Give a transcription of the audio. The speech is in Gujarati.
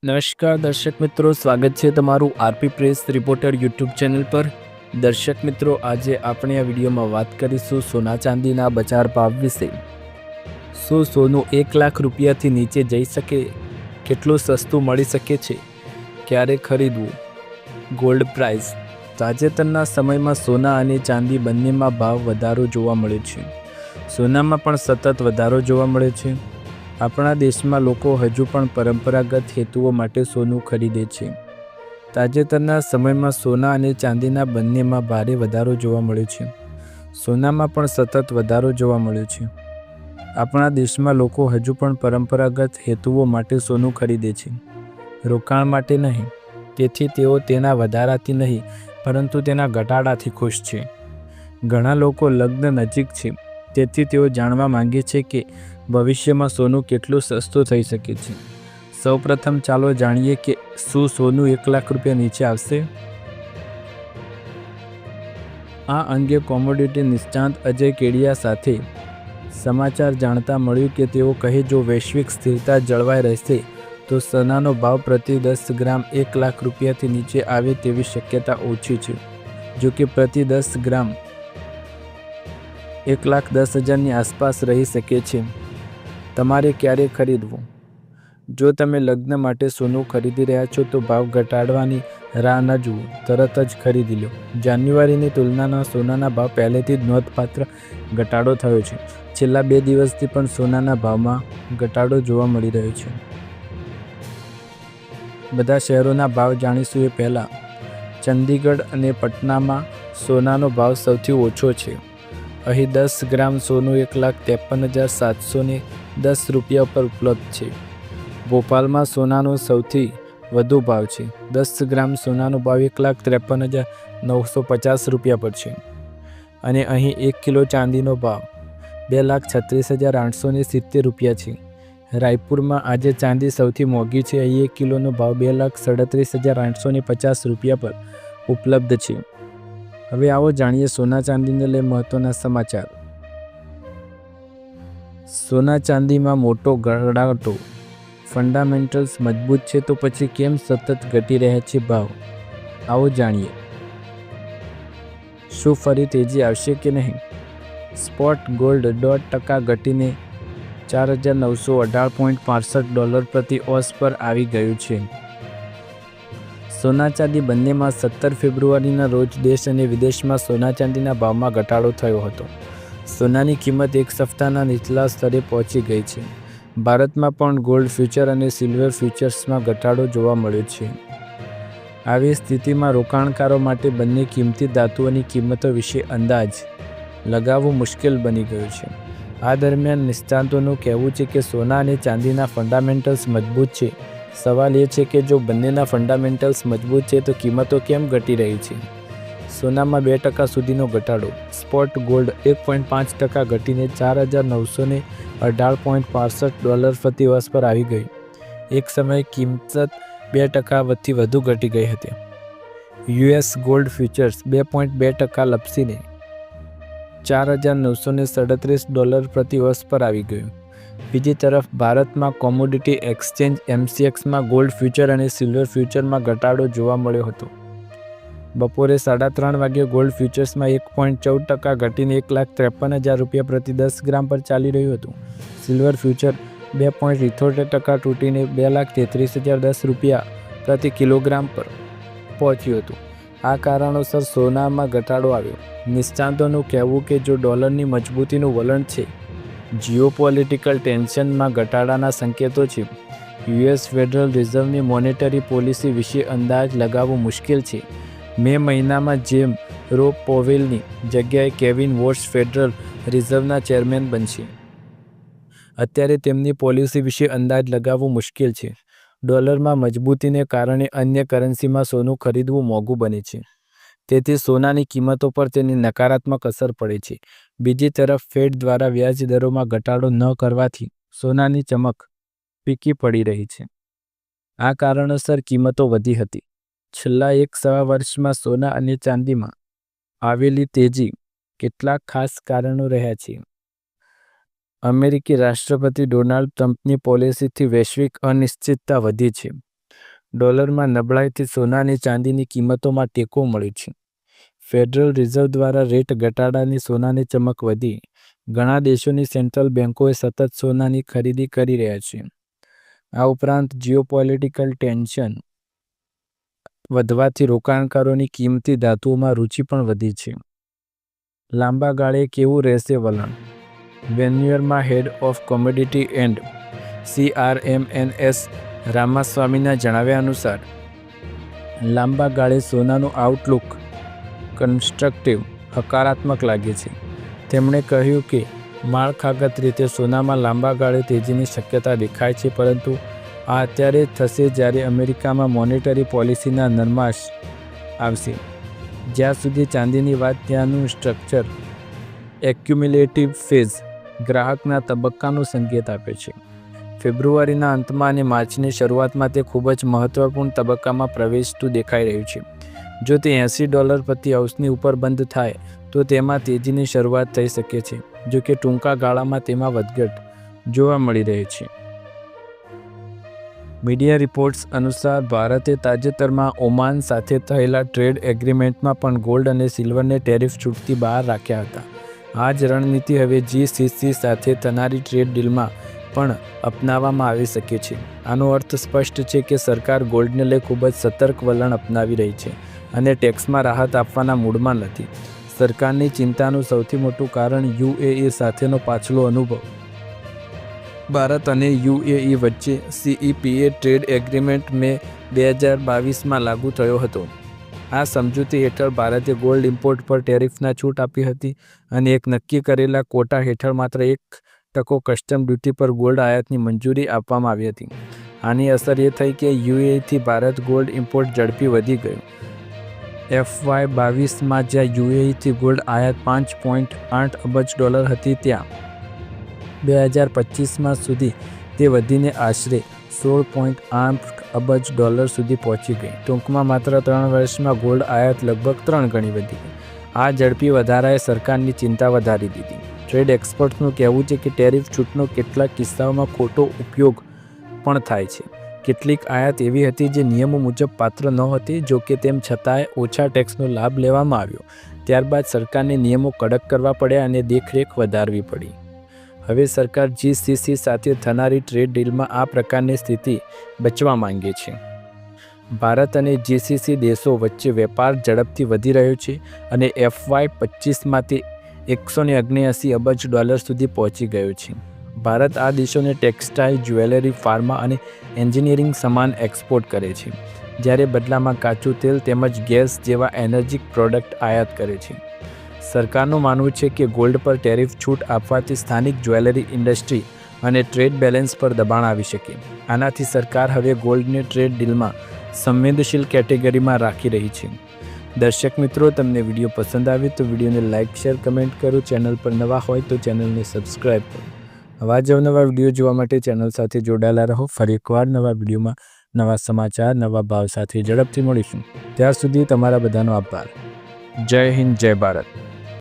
નમસ્કાર દર્શક મિત્રો, સ્વાગત છે તમારું RP press reporter YouTube channel પર। દર્શક મિત્રો, આજે આપણે આ વિડીયોમાં વાત કરીશું સોના ચાંદીના બજાર ભાવ વિશે। શું સોનું 1 લાખ રૂપિયાથી નીચે જઈ શકે? કેટલું સસ્તું મળી શકે છે? ક્યારે ખરીદવું? Gold price. તાજેતરના સમયમાં સોના અને ચાંદી બંનેમાં ભાવ વધારો જોવા મળ્યો છે। સોનામાં પણ સતત વધારો જોવા મળે છે। આપણા દેશમાં લોકો હજુ પણ પરંપરાગત હેતુઓ માટે સોનું ખરીદે છે। તાજેતરના સમયમાં સોના અને ચાંદીના બંનેમાં ભારે વધારો જોવા મળ્યો છે। સોનામાં પણ સતત વધારો જોવા મળ્યો છે। આપણા દેશમાં લોકો હજુ પણ પરંપરાગત હેતુઓ માટે સોનું ખરીદે છે, રોકાણ માટે નહીં। તેથી તેઓ તેના વધારાથી નહીં, પરંતુ તેના ઘટાડાથી ખુશ છે। ઘણા લોકો લગ્ન નજીક છે, તેથી તેઓ જાણવા માંગે છે કે ભવિષ્યમાં સોનું કેટલું સસ્તું થઈ શકે છે। સૌપ્રથમ ચાલો જાણીએ કે શું સોનું 1 લાખ રૂપિયા નીચે આવશે। આ અંગે કોમોડિટી નિષ્ણાત અજય કેડિયા સાથે સમાચાર જાણતા મળ્યું કે તેઓ કહે, જો વૈશ્વિક સ્થિરતા જળવાઈ રહેશે તો સોનાનો ભાવ પ્રતિ 10 ગ્રામ 1 લાખ રૂપિયાથી નીચે આવે તેવી શક્યતા ઓછી છે। જો કે પ્રતિ 10 ગ્રામ 1,10,000ની આસપાસ રહી શકે છે। તમારે ક્યારે ખરીદવું? જો તમે લગ્ન માટે સોનું ખરીદી રહ્યા છો તો ભાવ ઘટાડવાની રાહ ન જુઓ, તરત જ ખરીદી લો। જાન્યુઆરીની તુલનામાં સોનાના ભાવ પહેલેથી જ નોંધપાત્ર ઘટાડો થયો છે। છેલ્લા 2 દિવસથી પણ સોનાના ભાવમાં ઘટાડો જોવા મળી રહ્યો છે। બધા શહેરોના ભાવ જાણીશું એ પહેલાં, ચંદીગઢ અને પટનામાં સોનાનો ભાવ સૌથી ઓછો છે। અહીં 10 ગ્રામ સોનું 1,53,710 રૂપિયા પર ઉપલબ્ધ છે। ભોપાલમાં સોનાનો સૌથી વધુ ભાવ છે। 10 ગ્રામ સોનાનો ભાવ 1,53,950 રૂપિયા પર છે અને અહીં 1 કિલો ચાંદીનો ભાવ 2,36,870 રૂપિયા છે। રાયપુરમાં આજે ચાંદી સૌથી મોંઘી છે। અહીં 1 કિલોનો ભાવ 2,37,850 રૂપિયા પર ઉપલબ્ધ છે। હવે આવો જાણીએ સોના ચાંદીને લઈ મહત્વના સમાચાર। સોના ચાંદીમાં મોટો ઘટાડો, ફંડામેન્ટલ્સ મજબૂત છે તો પછી કેમ સતત ઘટી રહ્યા છે ભાવ? આવો જાણીએ। શું ફરી તેજી આવશે કે નહીં? સ્પોટ ગોલ્ડ 1.5% ઘટીને $4,918.65 પ્રતિ ઓન્સ પર આવી ગયું છે। સોના ચાંદી બંનેમાં 17 ફેબ્રુઆરીના રોજ દેશ અને વિદેશમાં સોના ચાંદીના ભાવમાં ઘટાડો થયો હતો। સોનાની કિંમત એક સપ્તાહના નીચલા સ્તરે પહોંચી ગઈ છે। ભારતમાં પણ ગોલ્ડ ફ્યુચર અને સિલ્વર ફ્યુચર્સમાં ઘટાડો જોવા મળ્યો છે। આવી સ્થિતિમાં રોકાણકારો માટે બંને કિંમતી ધાતુઓની કિંમતો વિશે અંદાજ લગાવવું મુશ્કેલ બની ગયું છે। આ દરમિયાન નિષ્ણાતોનું કહેવું છે કે સોના અને ચાંદીના ફંડામેન્ટલ્સ મજબૂત છે। સવાલ એ છે કે જો બંનેના ફંડામેન્ટલ્સ મજબૂત છે તો કિંમતો કેમ ઘટી રહી છે? સોનામાં 2% સુધીનો ઘટાડો, સ્પોટ ગોલ્ડ 1.5% ઘટીને $4,918.65 પ્રતિ ઓન્સ પર આવી ગઈ। એક સમયે કિંમત 2% વધુ ઘટી ગઈ હતી। યુએસ ગોલ્ડ ફ્યુચર્સ 2.2% લપસીને $4,937 પ્રતિ ઓન્સ પર આવી ગયું। બીજી તરફ ભારતમાં કોમોડિટી એક્સચેન્જ MCXમાં ગોલ્ડ ફ્યુચર અને સિલ્વર ફ્યુચરમાં ઘટાડો જોવા મળ્યો હતો। બપોરે 3:30 વાગ્યે ગોલ્ડ ફ્યુચર્સમાં 1.14% ઘટીને 1,53,000 રૂપિયા પ્રતિ 10 ગ્રામ પર ચાલી રહ્યું હતું। સિલ્વર ફ્યુચર 2.78% તૂટીને 2,33,010 રૂપિયા પ્રતિ કિલોગ્રામ પર પહોંચ્યું હતું। આ કારણોસર સોનામાં ઘટાડો આવ્યો। નિષ્ણાતોનું કહેવું કે જો ડોલરની મજબૂતીનું વલણ છે, જીઓપોલિટિકલ ટેન્શનમાં ઘટાડાના સંકેતો છે, યુએસ ફેડરલ રિઝર્વની મોનેટરી પોલિસી વિશે અંદાજ લગાવવો મુશ્કેલ છે। મે મહિનામાં જેમ રો પોવેલની જગ્યાએ કેવિન વોર્સ ફેડરલ રિઝર્વના ચેરમેન બનશે। અત્યારે તેમની પોલિસી વિશે અંદાજ લગાવવો મુશ્કેલ છે। ડોલરમાં મજબૂતીને કારણે અન્ય કરન્સીમાં સોનું ખરીદવું મોંઘું બને છે, તેથી સોનાની કિંમતો પર તેની નકારાત્મક અસર પડે છે। બીજી તરફ ફેડ દ્વારા વ્યાજ દરોમાં ઘટાડો ન કરવાથી સોનાની ચમક ફીકી પડી રહી છે। આ કારણોસર કિંમતો વધી હતી। છેલ્લા 1.25 વર્ષમાં સોના અને ચાંદીમાં આવેલી તેજી કેટલાક ખાસ કારણો રહ્યા છે। અમેરિકી રાષ્ટ્રપતિ ડોનાલ્ડ ટ્રમ્પની પોલિસીથી વૈશ્વિક અનિશ્ચિતતા વધી છે। ડોલરમાં નબળાઈથી સોના અને ચાંદીની કિંમતોમાં ટેકો મળ્યો છે. ફેડરલ રિઝર્વ દ્વારા રેટ ઘટાડાની સોનાની ચમક વધી. ઘણા દેશોની સેન્ટ્રલ બેન્કોએ સતત સોનાની ખરીદી કરી રહ્યા છે. આ ઉપરાંત જીઓપોલિટિકલ ટેન્શન વધવાથી રોકાણકારોની કિંમતી ધાતુઓમાં રુચિ પણ વધી છે. લાંબા ગાળે કેવું રહેશે વલણ? વેન્યુઅરમાં head of commodity and CRMNS રામાસ્વામીના જણાવ્યા અનુસાર લાંબા ગાળે સોનાનું આઉટલુક કન્સ્ટ્રક્ટિવ હકારાત્મક લાગે છે. તેમણે કહ્યું કે માળખાગત રીતે સોનામાં લાંબા ગાળે તેજીની શક્યતા દેખાય છે, પરંતુ આ અત્યારે થશે જ્યારે અમેરિકામાં મોનેટરી પોલિસીના નરમાશ આવશે. જ્યાં સુધી ચાંદીની વાત, ત્યાંનું સ્ટ્રક્ચર એક્યુમ્યુલેટિવ ફેઝ ગ્રાહકના તબક્કાનો સંકેત આપે છે. ફેબ્રુઆરીના અંતમાં અને માર્ચની શરૂઆતમાં તે ખૂબ જ મહત્વપૂર્ણ તબક્કામાં પ્રવેશતું દેખાઈ રહ્યું છે. જો તે $80 પ્રતિ ઔંસની ઉપર બંધ થાય તો તેમાં તેજીની શરૂઆત થઈ શકે છે. જો કે ટૂંકા ગાળામાં તેમાં વધઘટ જોવા મળી રહી છે. મીડિયા રિપોર્ટ્સ અનુસાર ભારતે તાજેતરમાં ઓમાન સાથે થયેલા ટ્રેડ એગ્રીમેન્ટમાં પણ ગોલ્ડ અને સિલ્વરને ટેરિફ છૂટથી બહાર રાખ્યા હતા. આ જ રણનીતિ હવે GCC સાથે થનારી ટ્રેડ ડીલમાં પણ અપનાવવામાં આવી શકે છે. આનો અર્થ સ્પષ્ટ છે કે સરકાર ગોલ્ડને લઈ ખૂબ જ સતર્ક વલણ અપનાવી રહી છે અને ટેક્સમાં રાહત આપવાના મૂડમાં નથી. સરકારની ચિંતાનું સૌથી મોટું કારણ UAE સાથેનો પાછલો અનુભવ. ભારત અને UAE વચ્ચે CEPA ટ્રેડ એગ્રીમેન્ટ મે 2022માં લાગુ થયો હતો. આ સમજૂતી હેઠળ ભારતે ગોલ્ડ ઇમ્પોર્ટ પર ટેરિફના છૂટ આપી હતી અને એક નક્કી કરેલા કોટા હેઠળ માત્ર 1% કસ્ટમ ડ્યુટી પર ગોલ્ડ આયાતની મંજૂરી આપવામાં આવી હતી. આની અસર એ થઈ કે UAEથી ભારત ગોલ્ડ ઇમ્પોર્ટ ઝડપી વધી ગયું. FY22માં જ્યાં UAEથી ગોલ્ડ આયાત $5.8 અબજ હતી, ત્યાં 2025માં સુધી તે વધીને આશરે $16.8 અબજ સુધી પહોંચી ગઈ. ટૂંકમાં માત્ર 3 વર્ષમાં ગોલ્ડ આયાત લગભગ 3 ગણી વધી. આ ઝડપી વધારાએ સરકારની ચિંતા વધારી દીધી. ટ્રેડ એક્સપર્ટ્સનું કહેવું છે કે ટેરિફ છૂટનો કેટલાક કિસ્સાઓમાં ખોટો ઉપયોગ પણ થાય છે. કેટલીક આયાત એવી હતી જે નિયમો મુજબ પાત્ર નહોતી. જો કે તેમ છતાંય ઓછા ટેક્સનો લાભ લેવામાં આવ્યો. ત્યારબાદ સરકારને નિયમો કડક કરવા પડ્યા અને દેખરેખ વધારવી પડી. હવે સરકાર GCC સાથે થનારી ટ્રેડ ડીલમાં આ પ્રકારની સ્થિતિ બચવા માંગે છે. ભારત અને GCC દેશો વચ્ચે વેપાર ઝડપથી વધી રહ્યો છે અને FY25માં તે $179 અબજ સુધી પહોંચી ગયો છે. ભારત આ દેશોને ટેક્સટાઇલ, જ્વેલરી, ફાર્મા અને એન્જિનિયરિંગ સામાન એક્સપોર્ટ કરે છે, જ્યારે બદલામાં કાચું તેલ તેમજ ગેસ જેવા એનર્જી પ્રોડક્ટ આયાત કરે છે. સરકારનું માનવું છે કે ગોલ્ડ પર ટેરિફ છૂટ આપવાથી સ્થાનિક જ્વેલરી ઇન્ડસ્ટ્રી અને ટ્રેડ બેલેન્સ પર દબાણ આવી શકે. આનાથી સરકાર હવે ગોલ્ડને ટ્રેડ ડીલમાં સંવેદનશીલ કેટેગરીમાં રાખી રહી છે. દર્શક મિત્રો, તમને વિડીયો પસંદ આવે તો વિડીયોને લાઇક, શેર, કમેન્ટ કરો. ચેનલ પર નવા હોય તો ચેનલને સબસ્ક્રાઈબ કરો. આવા જ નવા વિડીયો જોવા માટે ચેનલ સાથે જોડાયેલા રહો. ફરી એકવાર નવા વિડીયોમાં નવા સમાચાર, નવા ભાવ સાથે ઝડપથી મળીશું. ત્યાં સુધી તમારા બધાનો આભાર. જય હિન્દ, જય ભારત.